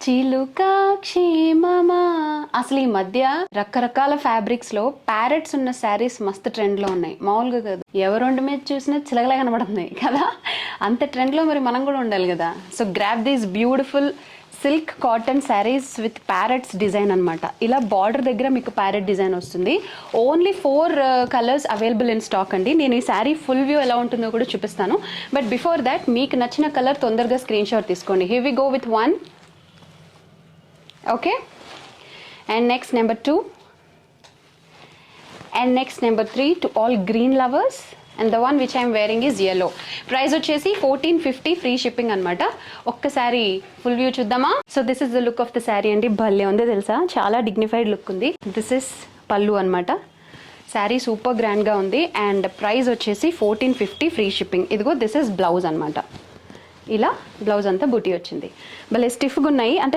చిలుకా క్షేమమా. అసలు ఈ మధ్య రకరకాల ఫ్యాబ్రిక్స్ లో ప్యారెట్స్ ఉన్న శారీస్ మస్తు ట్రెండ్ లో ఉన్నాయి, మామూలుగా కాదు. ఎవరు మీద చూసినా చిలకలా కనబడుతున్నాయి కదా, అంత ట్రెండ్ లో మరి మనం కూడా ఉండాలి కదా. So grab these beautiful silk cotton saris with parrots design అనమాట. ఇలా బార్డర్ దగ్గర మీకు ప్యారెట్ డిజైన్ వస్తుంది. Only 4 colours available in stock అండి. నేను ఈ శారీ ఫుల్ వ్యూ ఎలా ఉంటుందో కూడా చూపిస్తాను. బట్ బిఫోర్ దాట్ మీకు నచ్చిన కలర్ తొందరగా స్క్రీన్ షాట్ తీసుకోండి. Here we go with 1. Okay, and next number 2, and next number 3 to all green lovers. And the one which I'm wearing is yellow. Price వచ్చేసి 1450, free shipping అనమాట. ఒక్కసారి full view చూద్దామా. So this is the look of the sari అండి. భలే ఉంది తెలుసా, చాలా dignified look ఉంది. దిస్ ఇస్ పళ్ళు అనమాట. శారీ సూపర్ గ్రాండ్గా ఉంది. అండ్ ప్రైస్ వచ్చేసి 1450, ఫ్రీ షిప్పింగ్. ఇదిగో దిస్ ఇస్ బ్లౌజ్ అనమాట. ఇలా బ్లౌజ్ అంతా బూటీ వచ్చింది. భలే స్టిఫ్గా ఉన్నాయి. అంటే